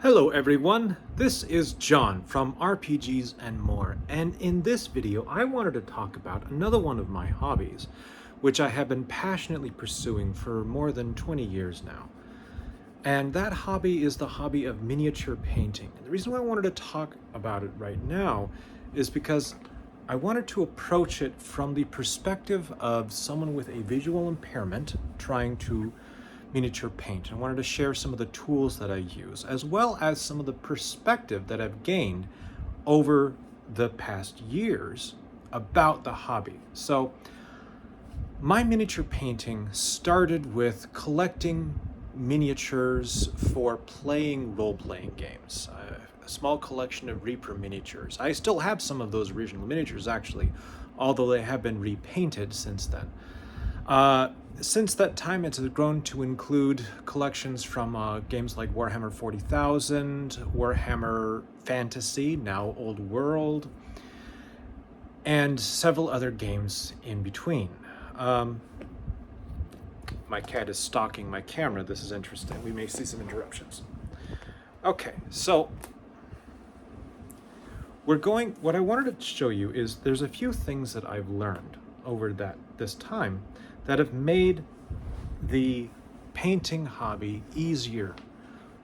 Hello everyone, this is John from RPGs and More, and in this video I wanted to talk about another one of my hobbies, which I have been passionately pursuing for more than 20 years now. And that hobby is the hobby of miniature painting. And the reason why I wanted to talk about it right now is because I wanted to approach it from the perspective of someone with a visual impairment trying to miniature paint. I wanted to share some of the tools that I use, as well as some of the perspective that I've gained over the past years about the hobby. So my miniature painting started with collecting miniatures for playing role-playing games. A small collection of Reaper miniatures. I still have some of those original miniatures actually, although they have been repainted since then. Since that time, it has grown to include collections from games like Warhammer 40,000, Warhammer Fantasy, now Old World, and several other games in between. My cat is stalking my camera. This is interesting. We may see some interruptions. Okay, so what I wanted to show you is there's a few things that I've learned over this time that have made the painting hobby easier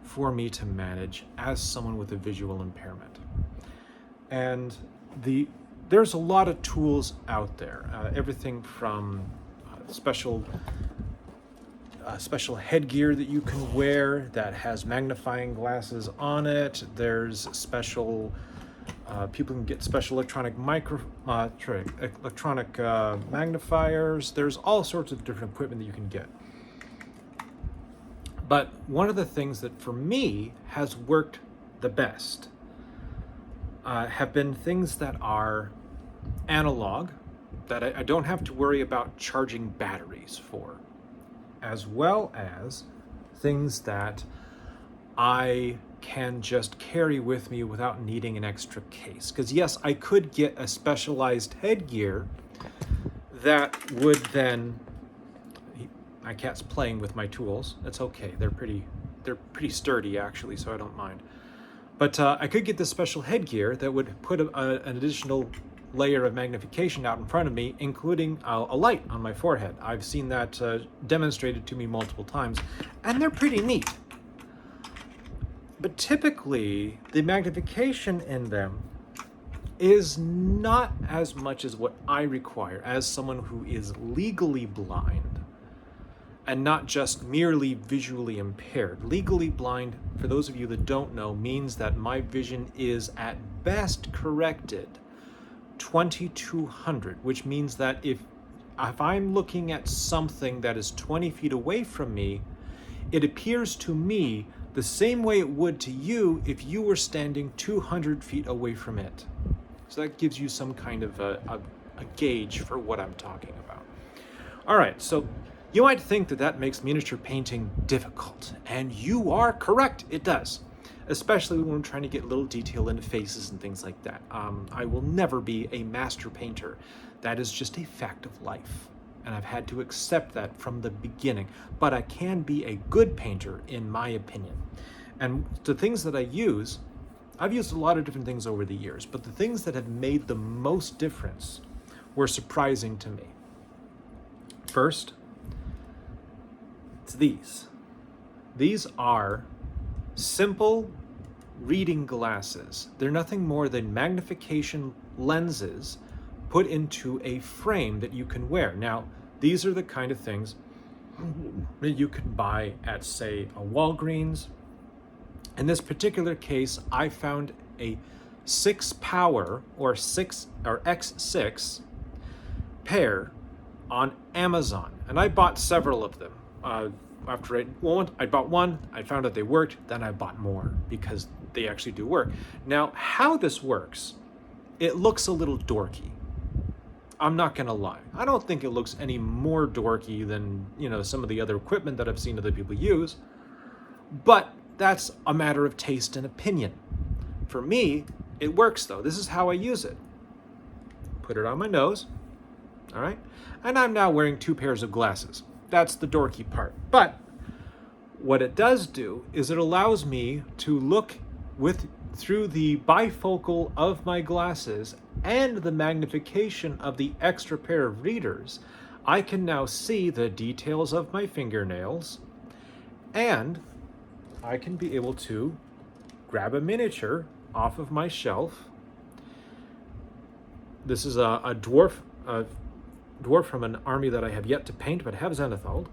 for me to manage as someone with a visual impairment. And there's a lot of tools out there, everything from special headgear that you can wear that has magnifying glasses on it. There's special people can get special electronic magnifiers. There's all sorts of different equipment that you can get. But one of the things that for me has worked the best have been things that are analog, that I don't have to worry about charging batteries for, as well as things that I can just carry with me without needing an extra case. Because yes, I could get a specialized headgear that would then, my cat's playing with my tools. That's okay. They're pretty sturdy actually, so I don't mind. But I could get this special headgear that would put an additional layer of magnification out in front of me, including a light on my forehead. I've seen that demonstrated to me multiple times, and they're pretty neat. But typically, the magnification in them is not as much as what I require as someone who is legally blind and not just merely visually impaired. Legally blind, for those of you that don't know, means that my vision is at best corrected 2200, which means that if I'm looking at something that is 20 feet away from me, it appears to me the same way it would to you if you were standing 200 feet away from it. So that gives you some kind of a gauge for what I'm talking about. All right, so you might think that makes miniature painting difficult, and you are correct, it does. Especially when we're trying to get little detail into faces and things like that. I will never be a master painter. That is just a fact of life. And I've had to accept that from the beginning. But I can be a good painter, in my opinion. And the things that I use, I've used a lot of different things over the years, but the things that have made the most difference were surprising to me. First, it's these. These are simple reading glasses. They're nothing more than magnification lenses put into a frame that you can wear. Now, these are the kind of things that you can buy at, say, a Walgreens. In this particular case, I found a 6 power or X6 pair on Amazon, and I bought several of them. After I bought one, I found out they worked, then I bought more because they actually do work. Now, how this works, it looks a little dorky. I'm not gonna lie. I don't think it looks any more dorky than, some of the other equipment that I've seen other people use, but that's a matter of taste and opinion. For me, it works though. This is how I use it. Put it on my nose, all right? And I'm now wearing 2 pairs of glasses. That's the dorky part. But what it does do is it allows me to look through the bifocal of my glasses and the magnification of the extra pair of readers. I can now see the details of my fingernails, and I can be able to grab a miniature off of my shelf. This is a dwarf from an army that I have yet to paint, but have zenithal.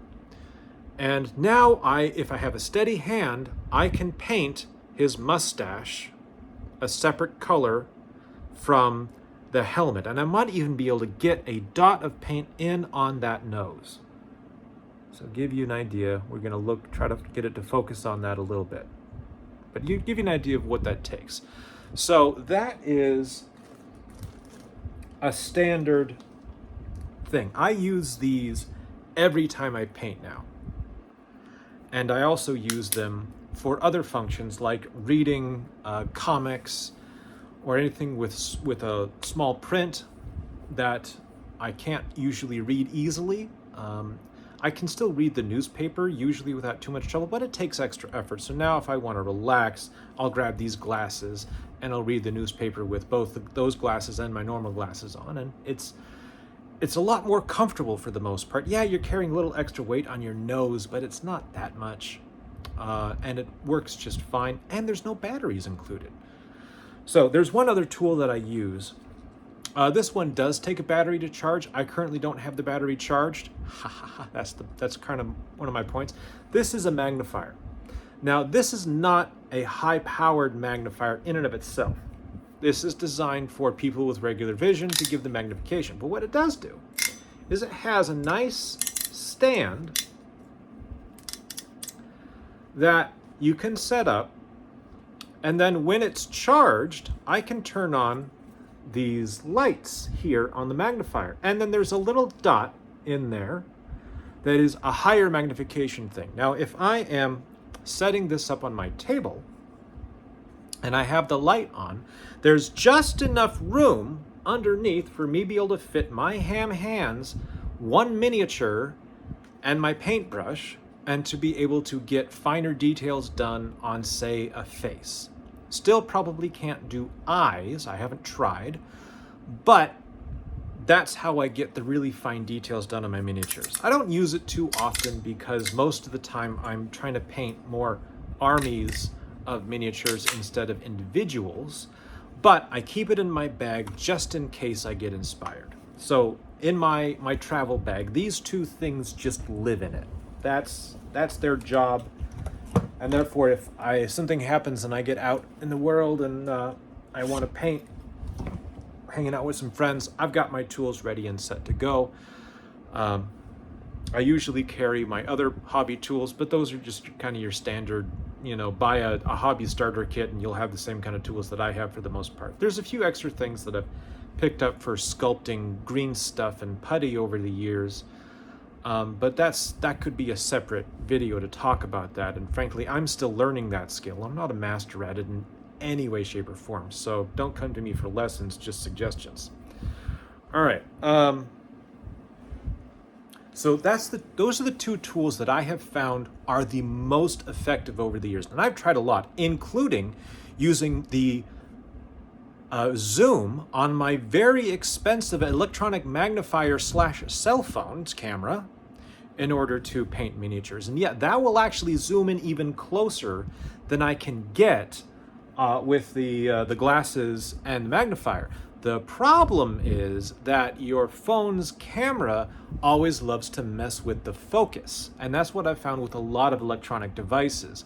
And now if I have a steady hand, I can paint his mustache a separate color from the helmet. And I might even be able to get a dot of paint in on that nose. So give you an idea, we're gonna try to get it to focus on that a little bit. But give you an idea of what that takes. So that is a standard thing. I use these every time I paint now. And I also use them for other functions like reading comics or anything with a small print that I can't usually read easily. I can still read the newspaper, usually without too much trouble, but it takes extra effort. So now if I want to relax, I'll grab these glasses and I'll read the newspaper with both those glasses and my normal glasses on. And it's a lot more comfortable for the most part. Yeah, you're carrying a little extra weight on your nose, but it's not that much. And it works just fine, and there's no batteries included. So there's one other tool that I use. This one does take a battery to charge. I currently don't have the battery charged. That's kind of one of my points. This is a magnifier. Now, this is not a high-powered magnifier in and of itself. This is designed for people with regular vision to give the magnification. But what it does do is it has a nice stand that you can set up, and then when it's charged, I can turn on these lights here on the magnifier. And then there's a little dot in there that is a higher magnification thing. Now, if I am setting this up on my table and I have the light on, there's just enough room underneath for me to be able to fit my ham hands, one miniature, and my paintbrush, and to be able to get finer details done on, say, a face. Still probably can't do eyes, I haven't tried, but that's how I get the really fine details done on my miniatures. I don't use it too often because most of the time I'm trying to paint more armies of miniatures instead of individuals, but I keep it in my bag just in case I get inspired. So in my travel bag, these two things just live in it. That's their job. And therefore, if something happens and I get out in the world and I want to paint, hanging out with some friends, I've got my tools ready and set to go. I usually carry my other hobby tools, but those are just kind of your standard, buy a hobby starter kit and you'll have the same kind of tools that I have for the most part. There's a few extra things that I've picked up for sculpting green stuff and putty over the years. But that could be a separate video to talk about that. And frankly, I'm still learning that skill. I'm not a master at it in any way, shape, or form. So don't come to me for lessons, just suggestions. All right. So those are the two tools that I have found are the most effective over the years. And I've tried a lot, including using the zoom on my very expensive electronic magnifier / cell phone's camera in order to paint miniatures. And yeah, that will actually zoom in even closer than I can get with the glasses and the magnifier. The problem is that your phone's camera always loves to mess with the focus. And that's what I've found with a lot of electronic devices.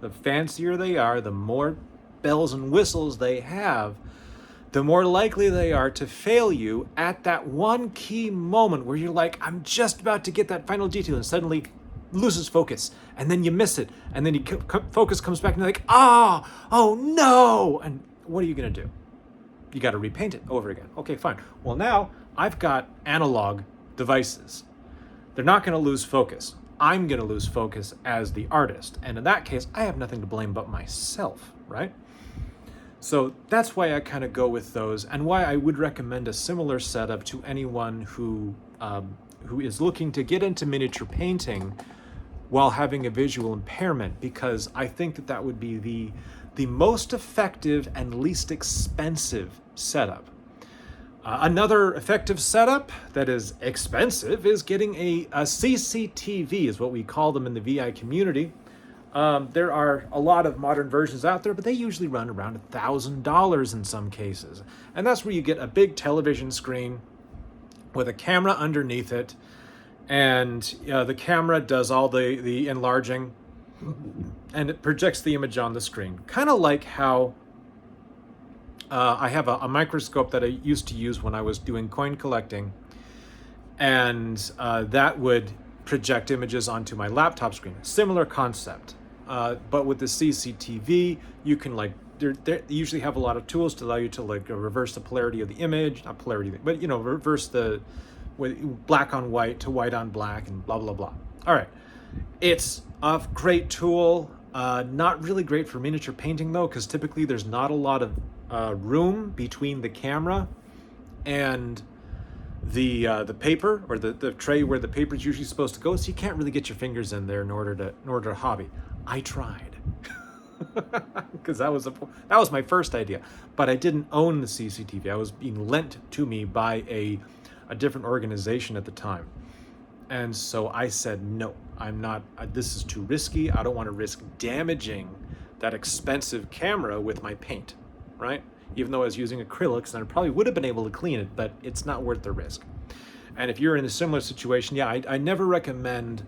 The fancier they are, the more bells and whistles they have, the more likely they are to fail you at that one key moment where you're like, I'm just about to get that final detail, and suddenly loses focus, and then you miss it, and then focus comes back, and you're like, oh no! And what are you gonna do? You gotta repaint it over again. Okay, fine. Well, now I've got analog devices. They're not gonna lose focus. I'm gonna lose focus as the artist, and in that case, I have nothing to blame but myself, right? So that's why I kind of go with those, and why I would recommend a similar setup to anyone who is looking to get into miniature painting while having a visual impairment, because I think that that would be the most effective and least expensive setup. Another effective setup that is expensive is getting a CCTV, is what we call them in the VI community. There are a lot of modern versions out there, but they usually run around $1,000 in some cases. And that's where you get a big television screen with a camera underneath it, and the camera does all the enlarging, and it projects the image on the screen. Kind of like how I have a microscope that I used to use when I was doing coin collecting, and that would project images onto my laptop screen. Similar concept, but with the CCTV, you can they usually have a lot of tools to allow you to reverse the polarity of the image, not polarity, but reverse the black on white to white on black, and blah blah blah. All right, it's a great tool. Not really great for miniature painting though, because typically there's not a lot of room between the camera and the paper, or the tray where the paper is usually supposed to go, so you can't really get your fingers in there in order to hobby. I tried because that was my first idea, but I didn't own the CCTV. I was being lent to me by a different organization at the time, and so I said no. I'm not. This is too risky. I don't want to risk damaging that expensive camera with my paint, right? Even though I was using acrylics, and I probably would have been able to clean it, but it's not worth the risk. And if you're in a similar situation, yeah, I never recommend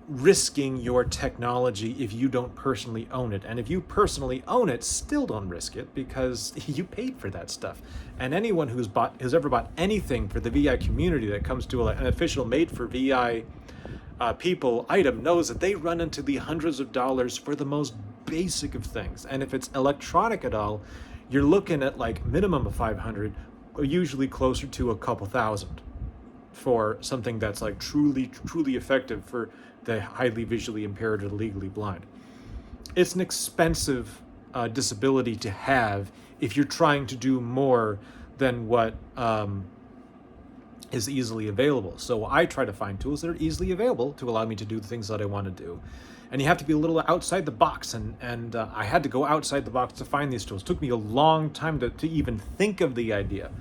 risking your technology if you don't personally own it. And if you personally own it, still don't risk it, because you paid for that stuff. And anyone who's ever bought anything for the VI community that comes to an official made for VI people item knows that they run into the hundreds of dollars for the most basic of things. And if it's electronic at all, you're looking at minimum of 500, usually closer to a couple thousand for something that's truly effective for the highly visually impaired or legally blind. It's an expensive disability to have if you're trying to do more than what is easily available. So I try to find tools that are easily available to allow me to do the things that I want to do. And you have to be a little outside the box, and I had to go outside the box to find these tools. It took me a long time to even think of the idea.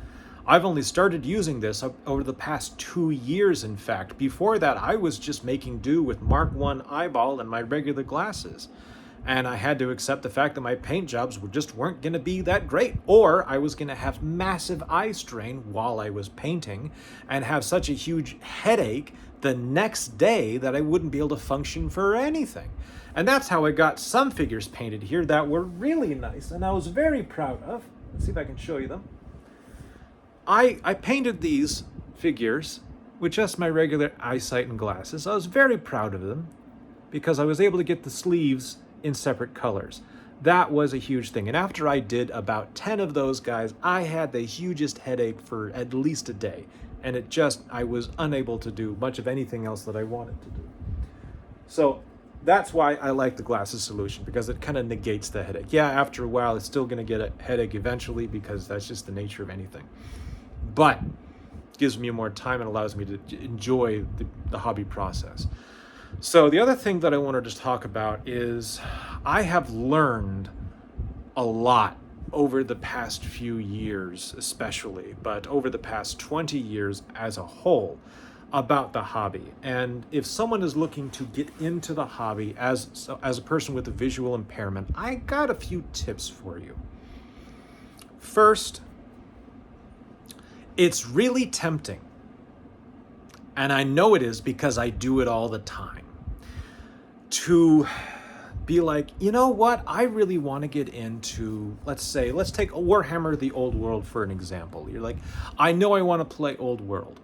I've only started using this over the past 2 years, in fact. Before that, I was just making do with Mark I eyeball and my regular glasses. And I had to accept the fact that my paint jobs weren't going to be that great, or I was going to have massive eye strain while I was painting and have such a huge headache the next day that I wouldn't be able to function for anything. And that's how I got some figures painted here that were really nice and I was very proud of. Let's see if I can show you them. I painted these figures with just my regular eyesight and glasses. I was very proud of them because I was able to get the sleeves in separate colors. That was a huge thing. And after I did about 10 of those guys, I had the hugest headache for at least a day. And I was unable to do much of anything else that I wanted to do. So that's why I like the glasses solution, because it kind of negates the headache. Yeah, after a while, it's still going to get a headache eventually, because that's just the nature of anything. But it gives me more time and allows me to enjoy the hobby process. So the other thing that I wanted to talk about is I have learned a lot over the past few years especially, but over the past 20 years as a whole, about the hobby. And if someone is looking to get into the hobby as a person with a visual impairment, I got a few tips for you. First, it's really tempting, and I know it is because I do it all the time, to be like, you know what, I really want to get into, let's take Warhammer the Old World for an example. You're like, I know I want to play Old World,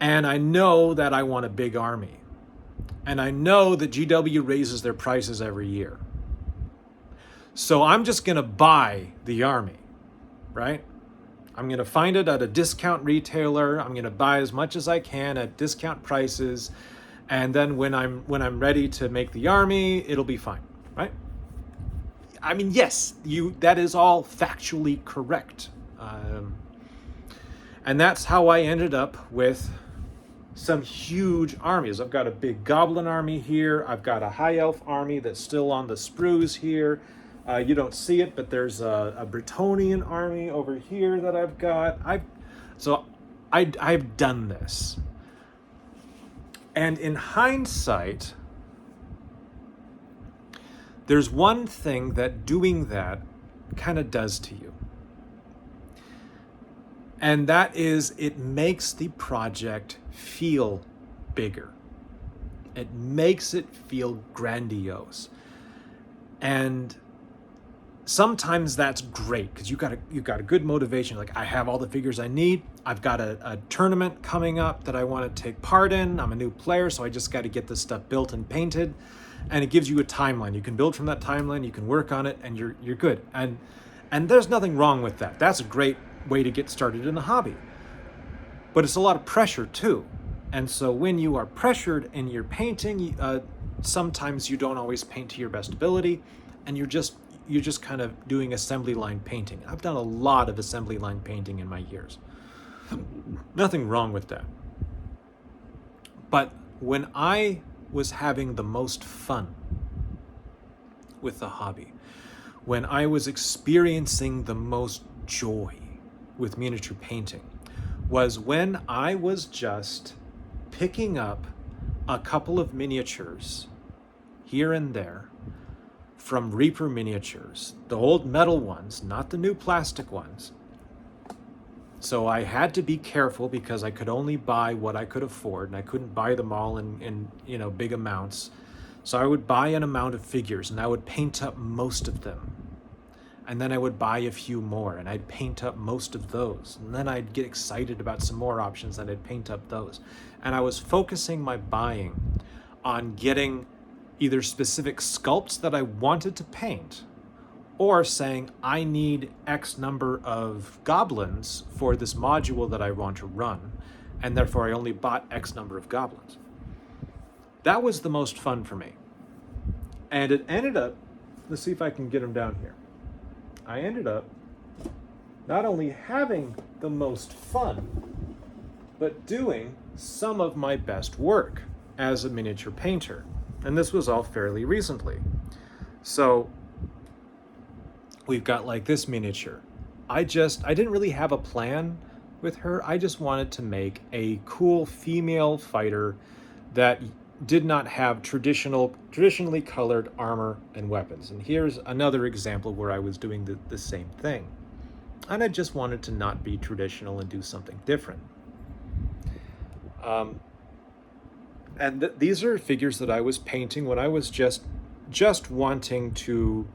and I know that I want a big army, and I know that GW raises their prices every year. So I'm just going to buy the army, right? I'm going to find it at a discount retailer. I'm going to buy as much as I can at discount prices. And then when I'm ready to make the army, it'll be fine, right? I mean, yes, that is all factually correct. And that's how I ended up with some huge armies. I've got a big goblin army here. I've got a high elf army that's still on the sprues here. You don't see it, but there's a Bretonnian army over here that I've got. I've done this. And in hindsight, there's one thing that doing that kind of does to you. And that is, it makes the project feel bigger. It makes it feel grandiose. And sometimes that's great because you've got a good motivation. Like, I have all the figures I need. I've got a tournament coming up that I want to take part in. I'm a new player, so I just got to get this stuff built and painted. And it gives you a timeline. You can build from that timeline, you can work on it, and you're good. And there's nothing wrong with that. That's a great way to get started in the hobby. But it's a lot of pressure too. And so when you are pressured in your painting, sometimes you don't always paint to your best ability, and you're just kind of doing assembly line painting. I've done a lot of assembly line painting in my years. Nothing wrong with that. But when I was having the most fun with the hobby, when I was experiencing the most joy with miniature painting, was when I was just picking up a couple of miniatures here and there from Reaper Miniatures, the old metal ones, not the new plastic ones. So I had to be careful because I could only buy what I could afford, and I couldn't buy them all in big amounts. So I would buy an amount of figures, and I would paint up most of them. And then I would buy a few more, and I'd paint up most of those. And then I'd get excited about some more options, and I'd paint up those. And I was focusing my buying on getting either specific sculpts that I wanted to paint, or saying, I need X number of goblins for this module that I want to run, and therefore I only bought X number of goblins. That was the most fun for me. And it ended up, let's see if I can get them down here. I ended up not only having the most fun, but doing some of my best work as a miniature painter. And this was all fairly recently. So we've got like this miniature. I didn't really have a plan with her. I just wanted to make a cool female fighter that did not have traditionally colored armor and weapons. And here's another example where I was doing the same thing. And I just wanted to not be traditional and do something different. These are figures that I was painting when I was just wanting to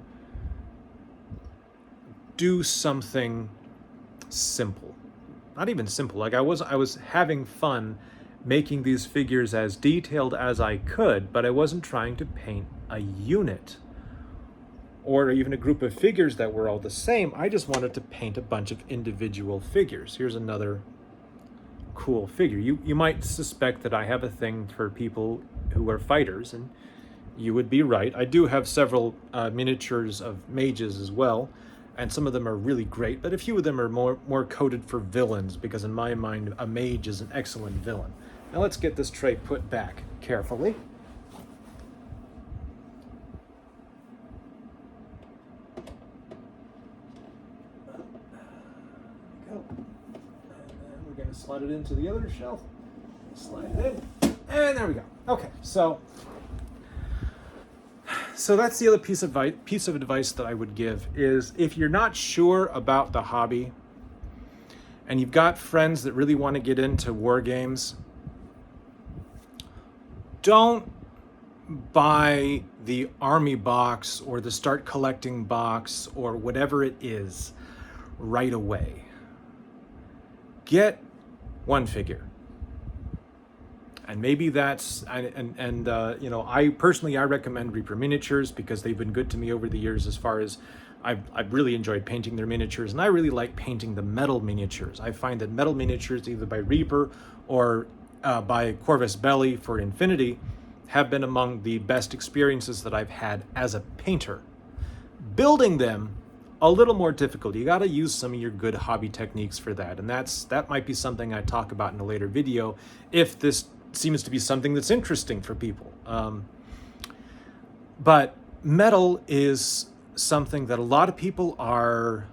do something simple. Not even simple. Like I was having fun making these figures as detailed as I could, but I wasn't trying to paint a unit or even a group of figures that were all the same. I just wanted to paint a bunch of individual figures. Here's another cool figure. You might suspect that I have a thing for people who are fighters, and you would be right. I do have several miniatures of mages as well, and some of them are really great, but a few of them are more coded for villains, because in my mind, a mage is an excellent villain. Now let's get this tray put back carefully. There we go. And then we're going to slide it into the other shelf. Slide it in. And there we go. Okay, so that's the other piece of advice that I would give is, if you're not sure about the hobby and you've got friends that really want to get into war games, don't buy the army box or the start collecting box or whatever it is right away. Get one figure. And maybe that's, I personally recommend Reaper Miniatures because they've been good to me over the years as far as I've really enjoyed painting their miniatures, and I really like painting the metal miniatures. I find that metal miniatures, either by Reaper or by Corvus Belli for Infinity, have been among the best experiences that I've had as a painter. Building them a little more difficult. You got to use some of your good hobby techniques for that. And that might be something I talk about in a later video if this seems to be something that's interesting for people. But metal is something that a lot of people are,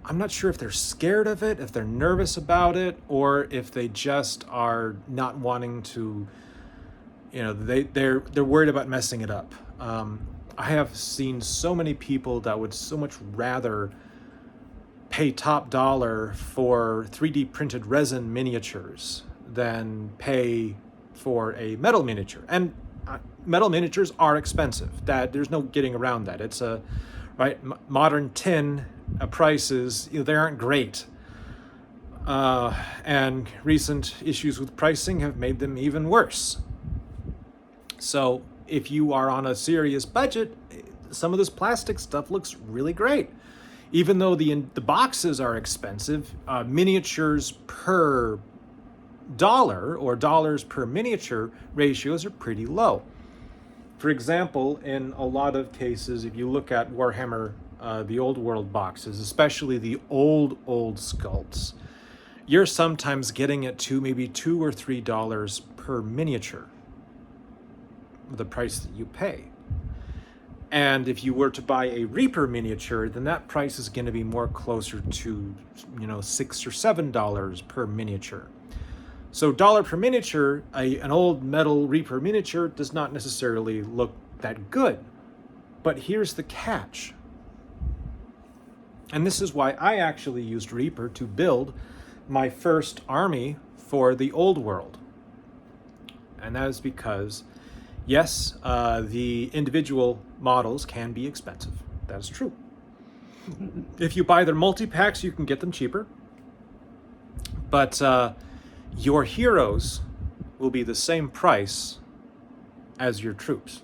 I'm not sure if they're scared of it, if they're nervous about it, or if they just are not wanting to, they're worried about messing it up. I have seen so many people that would so much rather pay top dollar for 3D printed resin miniatures than pay for a metal miniature. And metal miniatures are expensive. That there's no getting around that. It's modern tin prices, they aren't great. And recent issues with pricing have made them even worse. So if you are on a serious budget, some of this plastic stuff looks really great. Even though the boxes are expensive, miniatures per dollar or dollars per miniature ratios are pretty low. For example, in a lot of cases, if you look at Warhammer, the old world boxes, especially the old sculpts, you're sometimes getting it to maybe $2 or $3 per miniature, the price that you pay. And if you were to buy a Reaper miniature, then that price is going to be more closer to, $6 or $7 per miniature. So dollar per miniature, an old metal Reaper miniature does not necessarily look that good. But here's the catch. And this is why I actually used Reaper to build my first army for the old world. And that is because, yes, the individual models can be expensive. That is true. If you buy their multi-packs, you can get them cheaper. But your heroes will be the same price as your troops.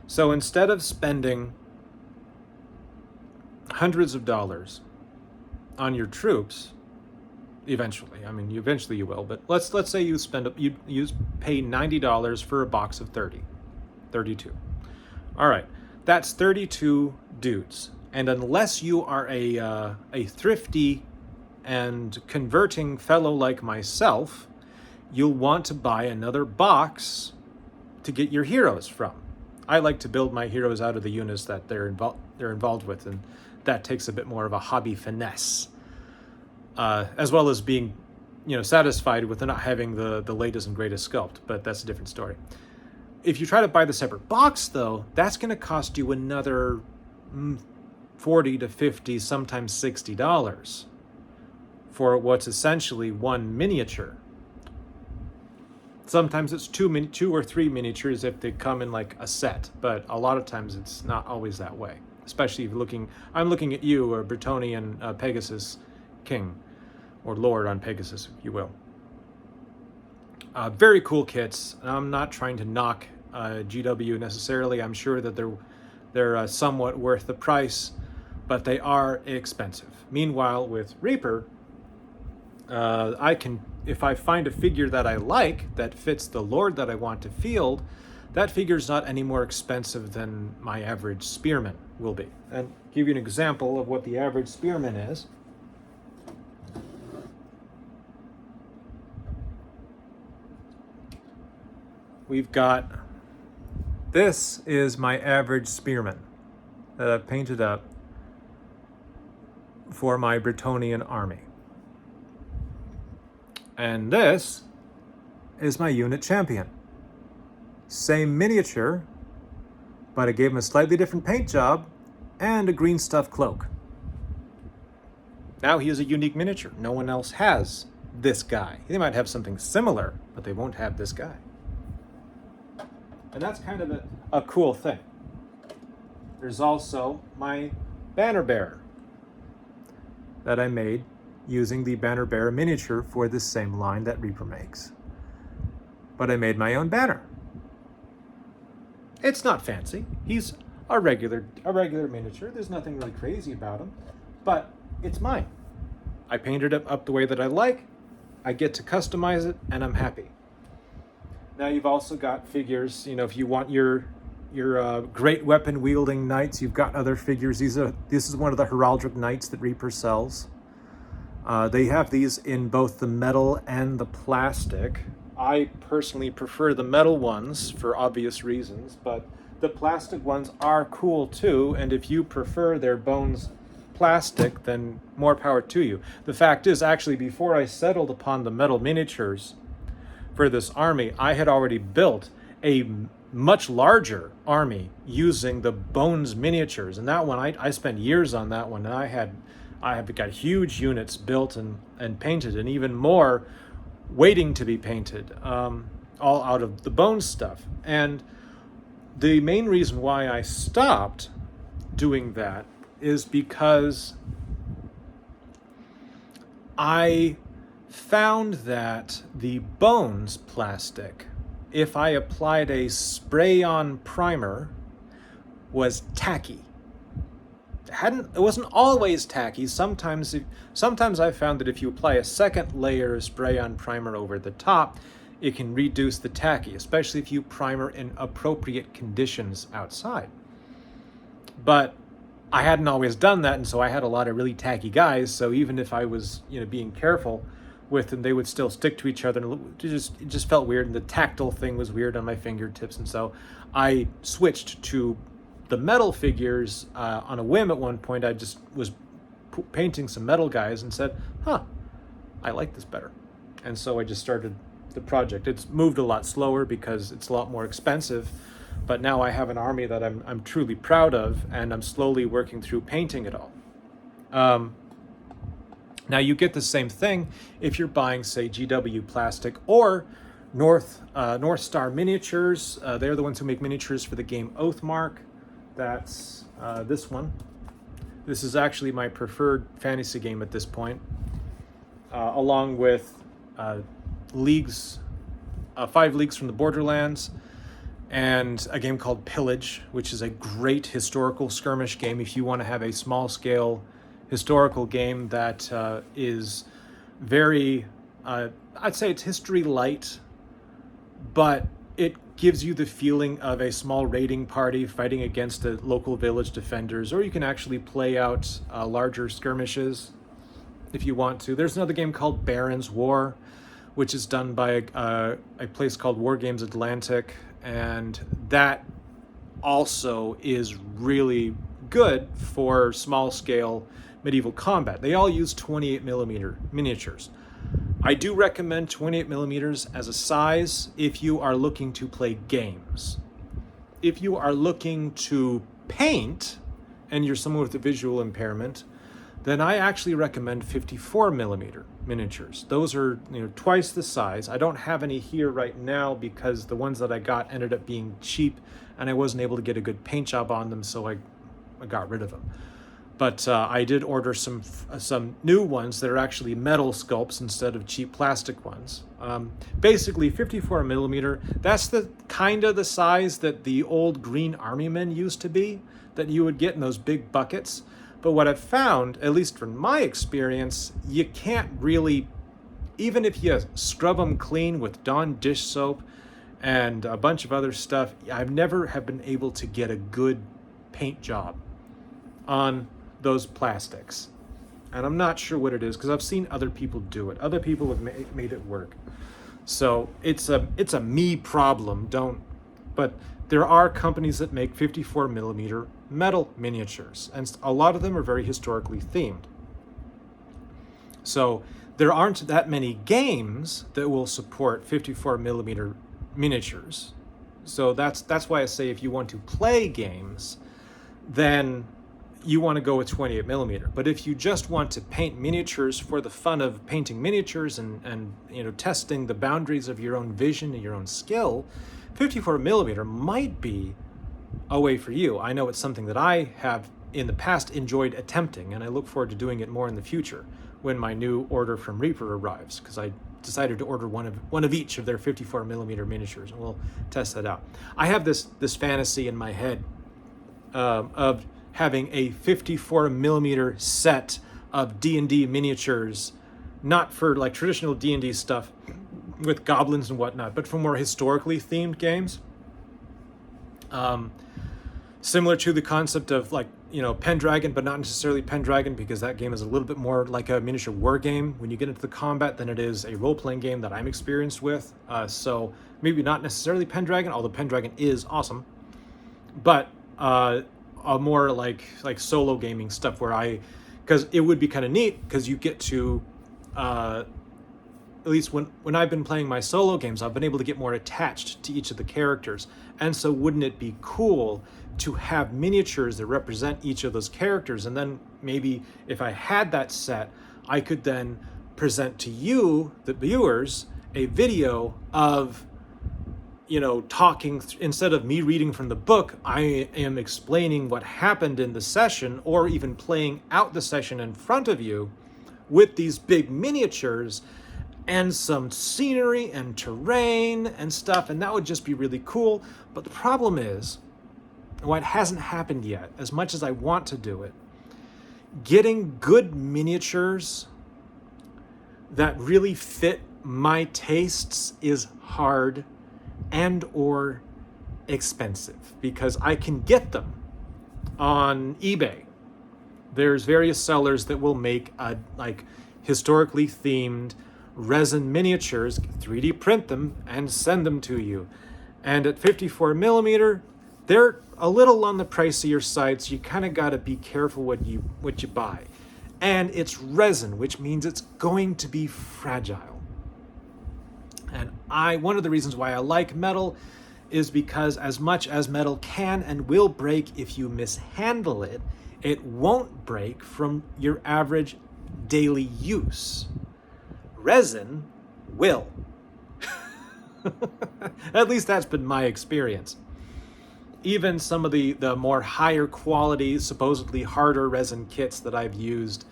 So instead of spending hundreds of dollars on your troops, eventually you will, but let's say you pay $90 for a box of 32. All right, that's 32 dudes. And unless you are a thrifty and converting fellow like myself, you'll want to buy another box to get your heroes from. I like to build my heroes out of the units that they're involved with, and that takes a bit more of a hobby finesse, as well as being, satisfied with not having the latest and greatest sculpt. But that's a different story. If you try to buy the separate box, though, that's going to cost you another $40 to $50, sometimes $60 for what's essentially one miniature. Sometimes it's two or three miniatures if they come in like a set, but a lot of times it's not always that way. Especially if I'm looking at you, or Bretonnian Pegasus King, or Lord on Pegasus, if you will. Very cool kits. I'm not trying to knock GW necessarily. I'm sure that they're somewhat worth the price, but they are expensive. Meanwhile, with Reaper, if I find a figure that I like, that fits the Lord that I want to field, that figure's not any more expensive than my average spearman will be. And give you an example of what the average spearman is. We've got, this is my average spearman that I've painted up for my Bretonnian army. And this is my unit champion. Same miniature, but I gave him a slightly different paint job and a green stuff cloak. Now he is a unique miniature. No one else has this guy. They might have something similar, but they won't have this guy. And that's kind of a cool thing. There's also my banner bearer that I made using the banner bearer miniature for this same line that Reaper makes. But I made my own banner. It's not fancy. He's a regular miniature. There's nothing really crazy about him, but it's mine. I painted it up the way that I like. I get to customize it, and I'm happy. Now you've also got figures, if you want your your great weapon wielding knights. You've got other figures. This is one of the heraldic knights that Reaper sells. They have these in both the metal and the plastic. I personally prefer the metal ones for obvious reasons, but the plastic ones are cool too, and if you prefer their bones plastic, then more power to you. The fact is, actually, before I settled upon the metal miniatures for this army, I had already built a much larger army using the bones miniatures, and that one, I spent years on that one, and I have got huge units built and painted, and even more waiting to be painted, all out of the bones stuff. And the main reason why I stopped doing that is because I found that the bones plastic, if I applied a spray-on primer, was tacky. It wasn't always tacky. Sometimes I found that if you apply a second layer of spray-on primer over the top, it can reduce the tacky, especially if you primer in appropriate conditions outside. But I hadn't always done that, and so I had a lot of really tacky guys, so even if I was, being careful with them, they would still stick to each other, and it just felt weird, and the tactile thing was weird on my fingertips, and so I switched to the metal figures on a whim at one point. I just was painting some metal guys and said, I like this better. And so I just started the project. It's moved a lot slower because it's a lot more expensive, but now I have an army that I'm truly proud of, and I'm slowly working through painting it all. Now you get the same thing if you're buying, say, GW Plastic or North Star Miniatures. They're the ones who make miniatures for the game Oathmark. That's this one. This is actually my preferred fantasy game at this point, along with Leagues, 5 Leagues from the Borderlands, and a game called Pillage, which is a great historical skirmish game if you want to have a small-scale historical game that is very, I'd say it's history light, but it gives you the feeling of a small raiding party fighting against the local village defenders, or you can actually play out larger skirmishes if you want to. There's another game called Baron's War, which is done by a place called Wargames Atlantic, and that also is really good for small-scale medieval combat. They all use 28mm miniatures. I do recommend 28mm as a size if you are looking to play games. If you are looking to paint, and you're someone with a visual impairment, then I actually recommend 54mm miniatures. Those are twice the size. I don't have any here right now because the ones that I got ended up being cheap, and I wasn't able to get a good paint job on them, so I got rid of them. But I did order some new ones that are actually metal sculpts instead of cheap plastic ones. Basically, 54mm, that's the kind of the size that the old Green Army men used to be, that you would get in those big buckets. But what I've found, at least from my experience, you can't really, even if you scrub them clean with Dawn dish soap and a bunch of other stuff, I've never have been able to get a good paint job on those plastics. And I'm not sure what it is, because I've seen other people do it. Other people have made it work. So it's a me problem. But there are companies that make 54mm metal miniatures, and a lot of them are very historically themed. So there aren't that many games that will support 54mm miniatures. So that's why I say if you want to play games, then you want to go with 28mm. But if you just want to paint miniatures for the fun of painting miniatures and testing the boundaries of your own vision and your own skill, 54mm might be a way for you. I know it's something that I have in the past enjoyed attempting, and I look forward to doing it more in the future when my new order from Reaper arrives, because I decided to order one of each of their 54mm miniatures, and we'll test that out. I have this fantasy in my head of having a 54mm set of D&D miniatures, not for like traditional D&D stuff with goblins and whatnot, but for more historically themed games. Similar to the concept of like, Pendragon, but not necessarily Pendragon, because that game is a little bit more like a miniature war game when you get into the combat than it is a role-playing game that I'm experienced with. So maybe not necessarily Pendragon, although Pendragon is awesome, but a more like solo gaming stuff where because it would be kind of neat because you get to, at least when I've been playing my solo games, I've been able to get more attached to each of the characters. And so wouldn't it be cool to have miniatures that represent each of those characters? And then maybe if I had that set, I could then present to you, the viewers, a video of, talking, instead of me reading from the book, I am explaining what happened in the session, or even playing out the session in front of you with these big miniatures and some scenery and terrain and stuff, and that would just be really cool. But the problem is, it hasn't happened yet, as much as I want to do it, getting good miniatures that really fit my tastes is hard and or expensive, because I can get them on eBay. There's various sellers that will make historically themed resin miniatures, 3D print them and send them to you. And at 54 millimeter, they're a little on the pricier side, so you kind of got to be careful what you buy. And it's resin, which means it's going to be fragile. And one of the reasons why I like metal is because as much as metal can and will break if you mishandle it, it won't break from your average daily use. Resin will. At least that's been my experience. Even some of the more higher quality, supposedly harder resin kits that I've used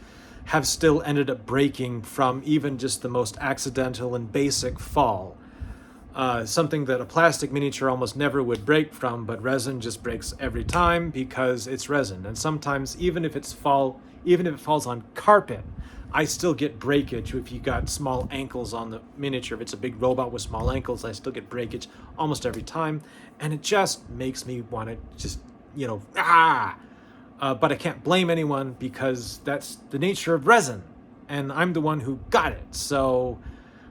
have still ended up breaking from even just the most accidental and basic fall. Something that a plastic miniature almost never would break from, but resin just breaks every time because it's resin. And sometimes even if it falls on carpet, I still get breakage if you got small ankles on the miniature. If it's a big robot with small ankles, I still get breakage almost every time. And it just makes me want to just, but I can't blame anyone because that's the nature of resin. And I'm the one who got it. So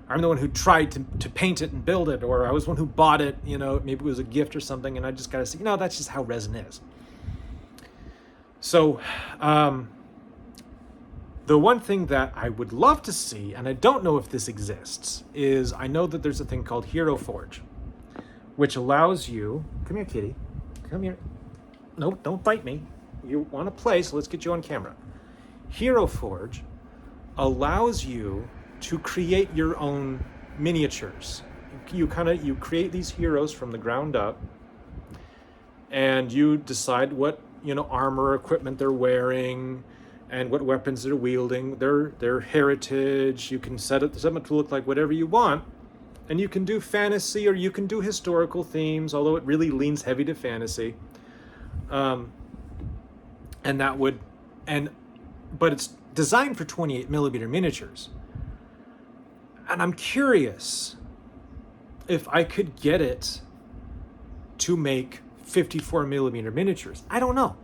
I'm the one who tried to paint it and build it, or I was the one who bought it, maybe it was a gift or something. And I just got to say, that's just how resin is. So, the one thing that I would love to see, and I don't know if this exists, is I know that there's a thing called Hero Forge, which allows you... Come here, kitty. Come here. No, don't bite me. You want to play, so let's get you on camera. Hero Forge allows you to create your own miniatures. You create these heroes from the ground up, and you decide what, armor, equipment they're wearing, and what weapons they're wielding, their heritage. You can set them to look like whatever you want. And you can do fantasy, or you can do historical themes, although it really leans heavy to fantasy. But it's designed for 28 millimeter miniatures. And I'm curious if I could get it to make 54 millimeter miniatures. I don't know.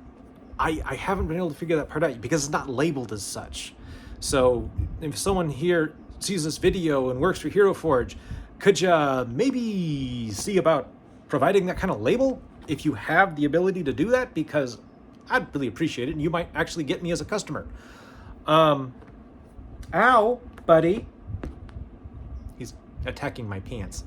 I haven't been able to figure that part out because it's not labeled as such. So if someone here sees this video and works for Hero Forge, could you maybe see about providing that kind of label if you have the ability to do that? Because I'd really appreciate it, and you might actually get me as a customer. Ow, buddy. He's attacking my pants.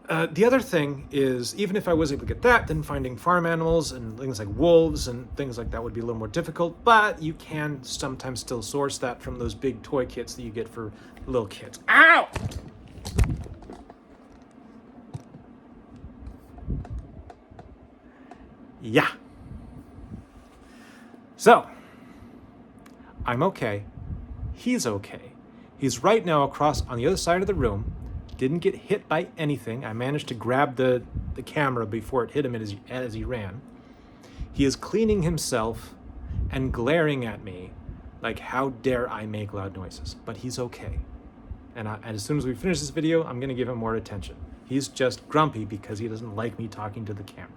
The other thing is, even if I was able to get that, then finding farm animals and things like wolves and things like that would be a little more difficult, but you can sometimes still source that from those big toy kits that you get for little kids. Ow! Yeah. So, I'm okay. He's okay. He's right now across on the other side of the room. Didn't get hit by anything. I managed to grab the camera before it hit him as he ran. He is cleaning himself and glaring at me like, how dare I make loud noises? But he's okay. And as soon as we finish this video, I'm going to give him more attention. He's just grumpy because he doesn't like me talking to the camera.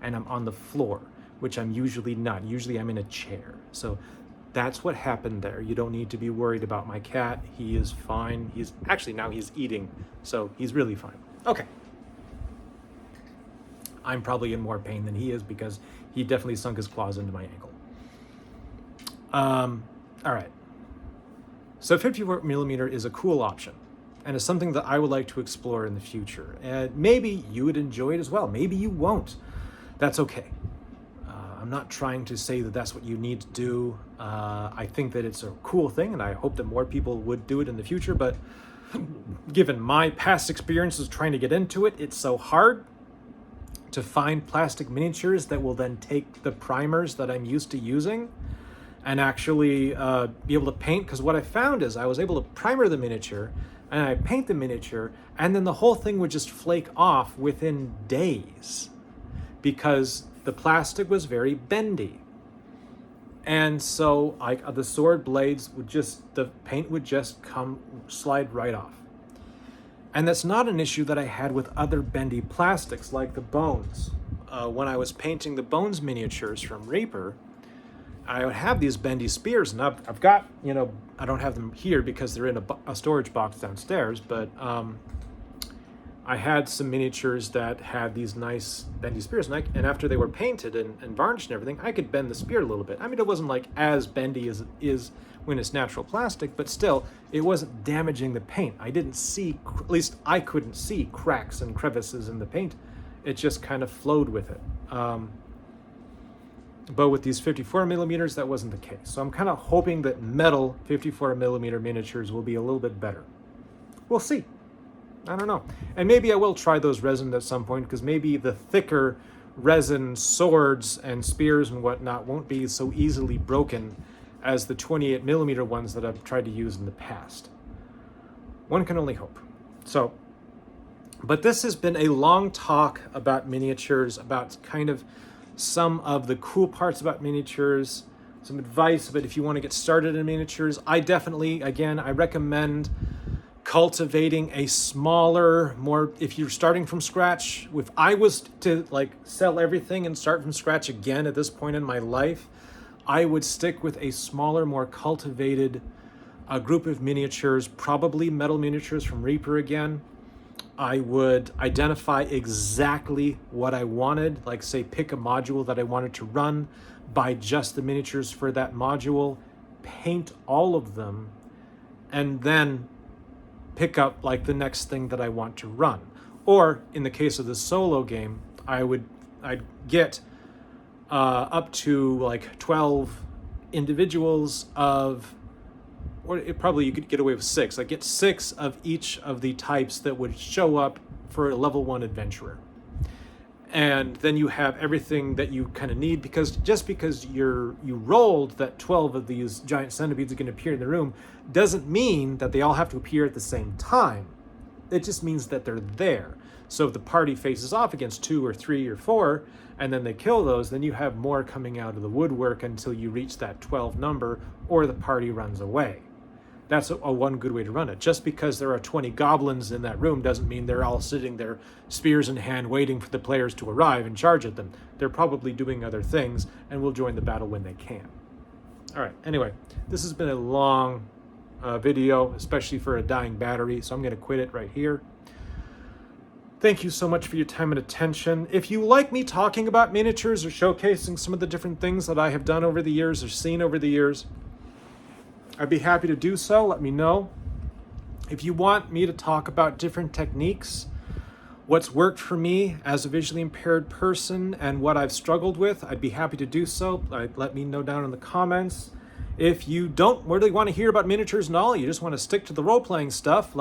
And I'm on the floor, which I'm usually not. Usually I'm in a chair. So that's what happened there. You don't need to be worried about my cat. He is fine. He's actually, now he's eating, so he's really fine. Okay. I'm probably in more pain than he is because he definitely sunk his claws into my ankle. All right. So 54mm is a cool option, and it's something that I would like to explore in the future. And maybe you would enjoy it as well. Maybe you won't. That's okay. I'm not trying to say that that's what you need to do. I think that it's a cool thing, and I hope that more people would do it in the future. But given my past experiences trying to get into it, it's so hard to find plastic miniatures that will then take the primers that I'm used to using and actually be able to paint. Because what I found is I was able to primer the miniature and I paint the miniature, and then the whole thing would just flake off within days because the plastic was very bendy. And so the sword blades would the paint would just slide right off. And that's not an issue that I had with other bendy plastics like the bones. When I was painting the bones miniatures from Reaper, I would have these bendy spears, and I've got, I don't have them here because they're in a storage box downstairs, but I had some miniatures that had these nice bendy spears, and after they were painted and varnished and everything, I could bend the spear a little bit. I mean, it wasn't like as bendy as it is when it's natural plastic, but still, it wasn't damaging the paint. I didn't see, at least I couldn't see cracks and crevices in the paint. It just kind of flowed with it. But with these 54mm, that wasn't the case. So I'm kind of hoping that metal 54mm miniatures will be a little bit better. We'll see. I don't know. And maybe I will try those resin at some point, because maybe the thicker resin swords and spears and whatnot won't be so easily broken as the 28mm ones that I've tried to use in the past. One can only hope. So, but this has been a long talk about miniatures, about kind of some of the cool parts about miniatures, some advice, but if you want to get started in miniatures, I definitely, again, I recommend cultivating a smaller, more, if you're starting from scratch. If I was to sell everything and start from scratch again at this point in my life, I would stick with a smaller, more cultivated group of miniatures, probably metal miniatures from Reaper again. I would identify exactly what I wanted, say pick a module that I wanted to run, buy just the miniatures for that module, paint all of them, and then pick up the next thing that I want to run. Or in the case of the solo game, I'd get up to 12 individuals of, or you could get away with 6. Get 6 of each of the types that would show up for a level 1 adventurer. And then you have everything that you kind of need, because just because you rolled that 12 of these giant centipedes are going to appear in the room doesn't mean that they all have to appear at the same time. It just means that they're there. So if the party faces off against 2 or 3 or 4, and then they kill those, then you have more coming out of the woodwork until you reach that 12 number, or the party runs away. That's a one good way to run it. Just because there are 20 goblins in that room doesn't mean they're all sitting there, spears in hand, waiting for the players to arrive and charge at them. They're probably doing other things, and will join the battle when they can. All right, anyway, this has been a long video, especially for a dying battery, so I'm going to quit it right here. Thank you so much for your time and attention. If you like me talking about miniatures or showcasing some of the different things that I have done over the years or seen over the years, I'd be happy to do so. Let me know. If you want me to talk about different techniques, what's worked for me as a visually impaired person and what I've struggled with, I'd be happy to do so. Let me know down in the comments. If you don't really want to hear about miniatures and all, you just want to stick to the role-playing stuff,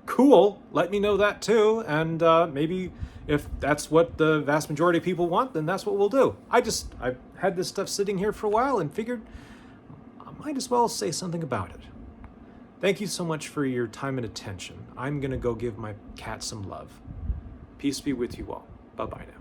cool, let me know that too. And maybe if that's what the vast majority of people want, then that's what we'll do. I've had this stuff sitting here for a while and figured might as well say something about it. Thank you so much for your time and attention. I'm going to go give my cat some love. Peace be with you all. Bye-bye now.